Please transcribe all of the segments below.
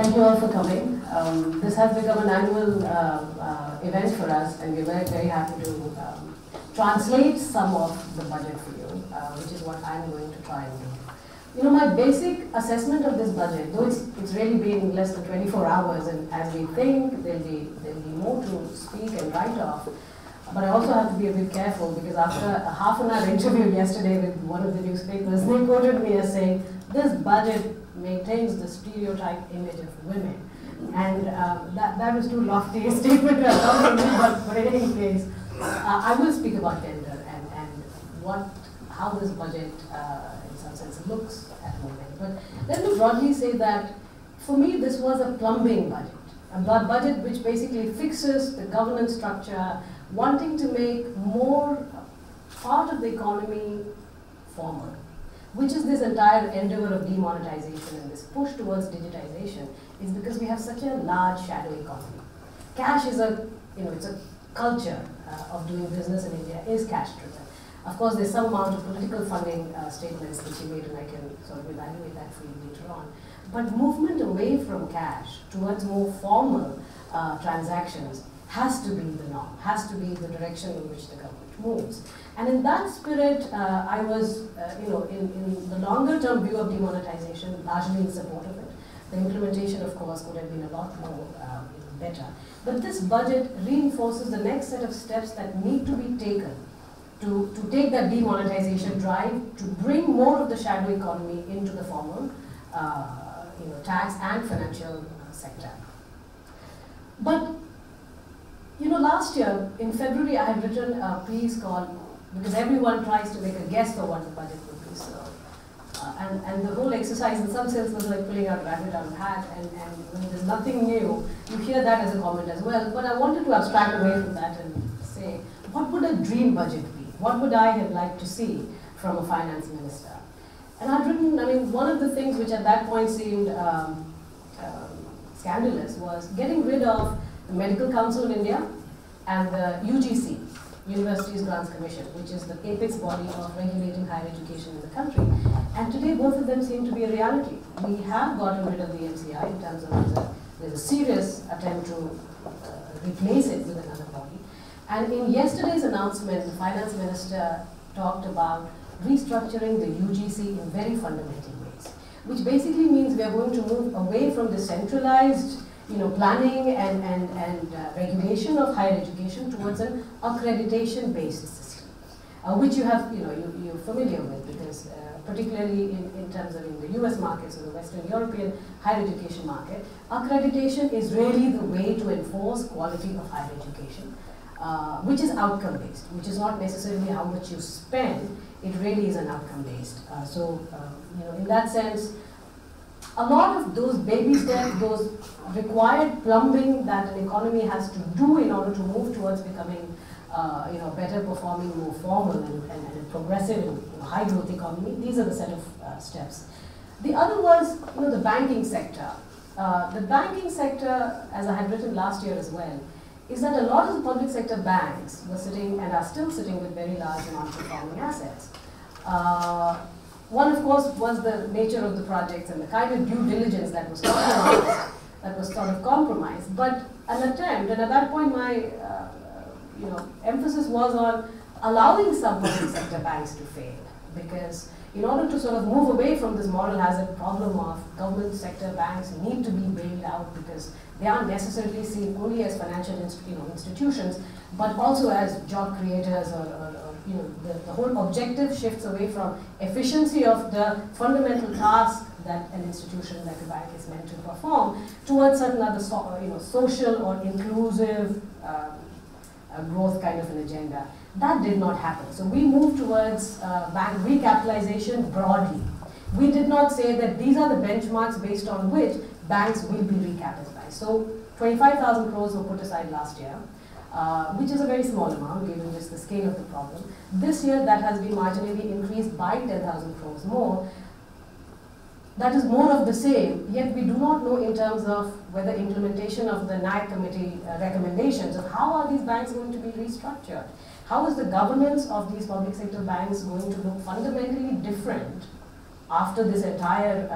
Thank you all for coming. This has become an annual event for us, and we're very, very happy to translate some of the budget for you, which is what I'm going to try and do. You know, my basic assessment of this budget, though it's really been less than 24 hours, and as we think, there'll be more to speak and write off. But I also have to be a bit careful, because after a half-an-hour interview yesterday with one of the newspapers, they quoted me as saying, this budget maintains the stereotype image of women. And that was too lofty a statement to have come from me, but in any case, I will speak about gender and how this budget, in some sense, looks at women. But let me broadly say that, for me, this was a plumbing budget. A budget which basically fixes the governance structure, wanting to make more part of the economy formal, which is this entire endeavor of demonetization and this push towards digitization, is because we have such a large shadow economy. Cash is it's a culture of doing business in India is cash driven. Of course, there's some amount of political funding statements which you made, and I can sort of evaluate that for you later on. But movement away from cash towards more formal transactions has to be the norm, has to be the direction in which the government moves. And in that spirit, I was, in the longer term view of demonetization, largely in support of it. The implementation, of course, could have been a lot more better. But this budget reinforces the next set of steps that need to be taken to take that demonetization drive, to bring more of the shadow economy into the formal tax and financial sector. But last year, in February, I had written a piece called, because everyone tries to make a guess for what the budget would be, so, and the whole exercise in some sense was like pulling out a rabbit out of a hat, and when there's nothing new, you hear that as a comment as well, but I wanted to abstract away from that and say, what would a dream budget be? What would I have liked to see from a finance minister? And I'd written, one of the things which at that point seemed scandalous was getting rid of the Medical Council of India and the UGC, Universities Grants Commission, which is the apex body of regulating higher education in the country. And today, both of them seem to be a reality. We have gotten rid of the MCI in terms of there's a serious attempt to replace it with another body. And in yesterday's announcement, the finance minister talked about restructuring the UGC in very fundamental ways, which basically means we are going to move away from the centralized planning and regulation of higher education towards an accreditation-based system, which you're familiar with, because particularly in terms of in the US markets or the Western European higher education market, accreditation is really the way to enforce quality of higher education, which is outcome-based, which is not necessarily how much you spend, it really is an outcome-based. In that sense, a lot of those baby steps, those required plumbing that an economy has to do in order to move towards becoming, better performing, more formal and progressive and high growth economy, these are the set of steps. The other was, the banking sector. The banking sector, as I had written last year as well, is that a lot of the public sector banks were sitting and are still sitting with very large non-performing assets. One, of course, was the nature of the projects and the kind of due diligence that was compromised, but an attempt, and at that point my emphasis was on allowing some public sector banks to fail, because in order to sort of move away from this moral hazard problem of government sector banks need to be bailed out because they aren't necessarily seen only as financial institutions, but also as job creators or the whole objective shifts away from efficiency of the fundamental task that an institution like a bank is meant to perform towards certain other social or inclusive growth kind of an agenda. That did not happen. So we moved towards bank recapitalization broadly. We did not say that these are the benchmarks based on which banks will be recapitalized. So 25,000 crores were put aside last year, which is a very small amount given just the scale of the problem. This year that has been marginally increased by 10,000 crores more. That is more of the same, yet we do not know in terms of whether implementation of the NAC committee recommendations of how are these banks going to be restructured. How is the governance of these public sector banks going to look fundamentally different after this entire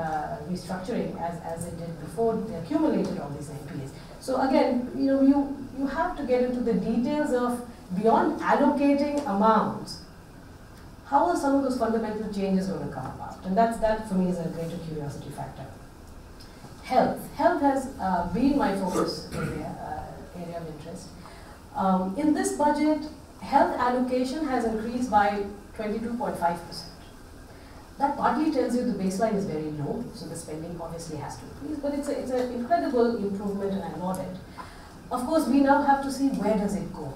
restructuring as it did before they accumulated all these NPAs. So again, you have to get into the details of beyond allocating amounts, how are some of those fundamental changes going to come about? And that for me is a greater curiosity factor. Health. Health has been my focus area of interest. In this budget, health allocation has increased by 22.5%. That partly tells you the baseline is very low, so the spending obviously has to increase, but it's an incredible improvement and I laud it. Of course, we now have to see where does it go.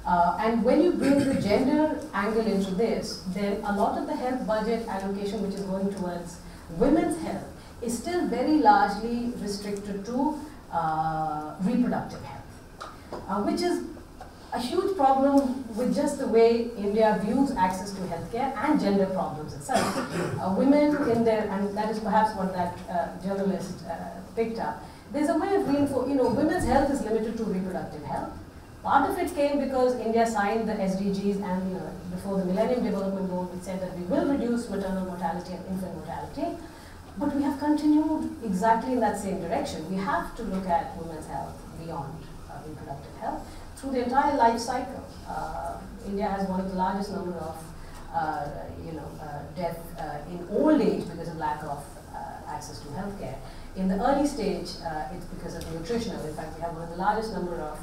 And when you bring the gender angle into this, then a lot of the health budget allocation which is going towards women's health is still very largely restricted to reproductive health, which is a huge problem with just the way India views access to healthcare and gender problems itself. Women in there, and that is perhaps what that journalist picked up, there's a way of reinforcing, women's health is limited to reproductive health. Part of it came because India signed the SDGs and before the Millennium Development Goal, which said that we will reduce maternal mortality and infant mortality. But we have continued exactly in that same direction. We have to look at women's health beyond reproductive health through the entire life cycle. India has one of the largest number of death in old age because of lack of access to healthcare. In the early stage, it's because of nutritional. In fact, we have one of the largest number of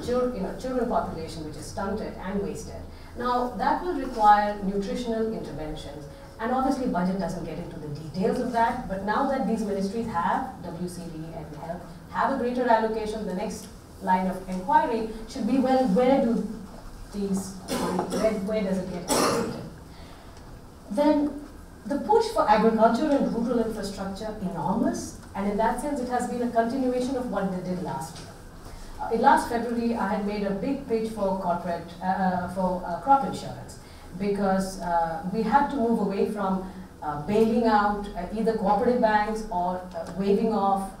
children population which is stunted and wasted. Now, that will require nutritional interventions. And obviously, budget doesn't get into the details of that. But now that these ministries have, WCD and Health, have a greater allocation, the next line of inquiry should be, well, where do these, where does it get allocated? Then the push for agriculture and rural infrastructure, enormous. And in that sense, it has been a continuation of what they did last year. In last February, I had made a big pitch for crop insurance because we had to move away from bailing out either cooperative banks or waiving off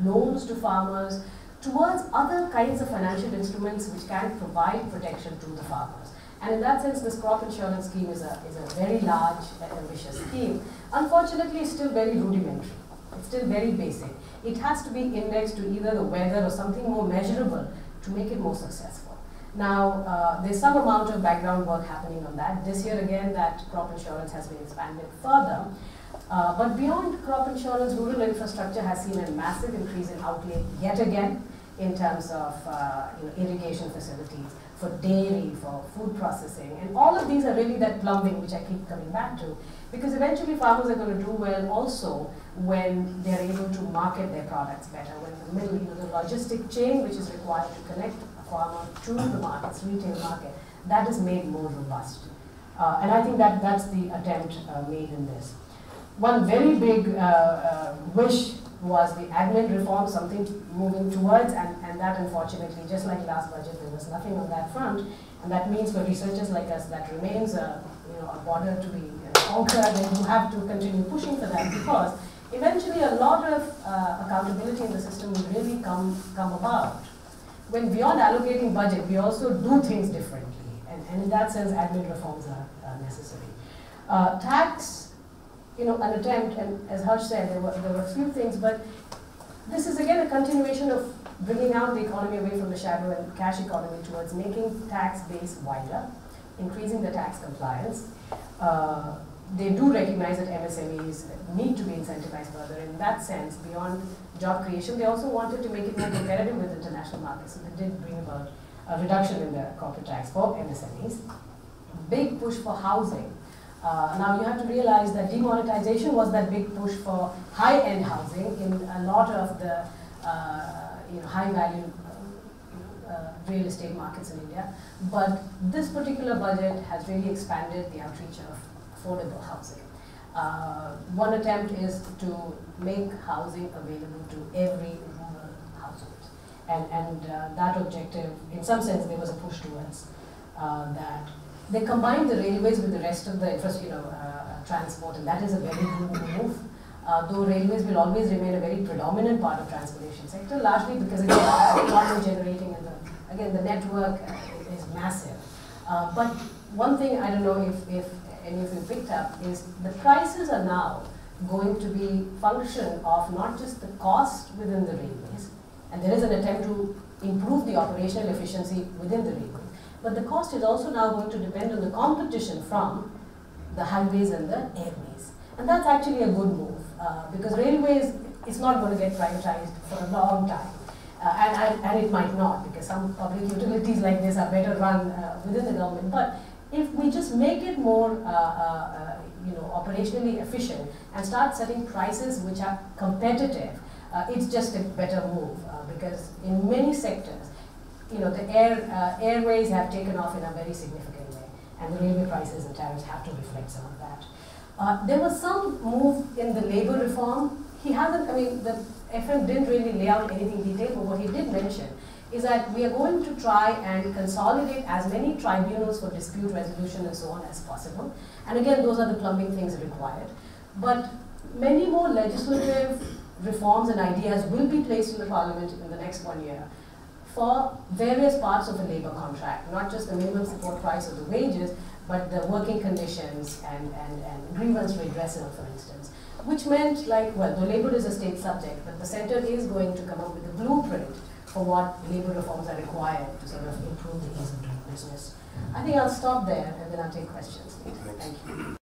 loans to farmers towards other kinds of financial instruments which can provide protection to the farmers. And in that sense, this crop insurance scheme is a very large and ambitious scheme. Unfortunately, it's still very rudimentary. It's still very basic. It has to be indexed to either the weather or something more measurable to make it more successful. Now, there's some amount of background work happening on that. This year again, that crop insurance has been expanded further. But beyond crop insurance, rural infrastructure has seen a massive increase in outlay yet again in terms of irrigation facilities, for dairy, for food processing. And all of these are really that plumbing which I keep coming back to. Because eventually farmers are going to do well also when they're able to market their products better, when the middle, the logistic chain which is required to connect a farmer to the markets, retail market, that is made more robust. And I think that's the attempt made in this. One very big wish was the admin reform, something moving towards, and that unfortunately, just like last budget, there was nothing on that front. And that means for researchers like us, that remains a border to be conquered, and you have to continue pushing for that because eventually a lot of accountability in the system will really come about. When beyond allocating budget, we also do things differently. And in that sense, admin reforms are necessary. Tax, an attempt, and as Harsh said, there were a few things, but this is again a continuation of bringing out the economy away from the shadow and cash economy towards making tax base wider, increasing the tax compliance. They do recognize that MSMEs need to be incentivized further. In that sense, beyond job creation, they also wanted to make it more competitive with international markets. So they did bring about a reduction in the corporate tax for MSMEs. Big push for housing. Now you have to realize that demonetisation was that big push for high-end housing in a lot of the high-value real estate markets in India. But this particular budget has really expanded the outreach of affordable housing. One attempt is to make housing available to every rural household. And that objective, in some sense, there was a push towards that. They combined the railways with the rest of the transport, and that is a very good move. Though railways will always remain a very predominant part of transportation sector, largely because again, economy generating and the network is massive. But one thing I don't know if any of you picked up is the prices are now going to be function of not just the cost within the railways, and there is an attempt to improve the operational efficiency within the railways, but the cost is also now going to depend on the competition from the highways and the airways. And that's actually a good move, because railways is not going to get privatized for a long time. And it might not, because some public utilities like this are better run within the government. But if we just make it more operationally efficient and start setting prices which are competitive, it's just a better move, because in many sectors, the airways have taken off in a very significant way, and the railway prices and tariffs have to reflect some of that. There was some move in the labor reform. He hasn't, the FM didn't really lay out anything detailed, but what he did mention is that we are going to try and consolidate as many tribunals for dispute resolution and so on as possible. And again, those are the plumbing things required. But many more legislative reforms and ideas will be placed in the parliament in the next 1 year for various parts of the labor contract, not just the minimum support price or the wages, but the working conditions and grievance redressal, for instance. Which meant, the labor is a state subject, but the center is going to come up with a blueprint for what labor reforms are required to sort of improve the ease of doing business. I think I'll stop there and then I'll take questions. Thank you.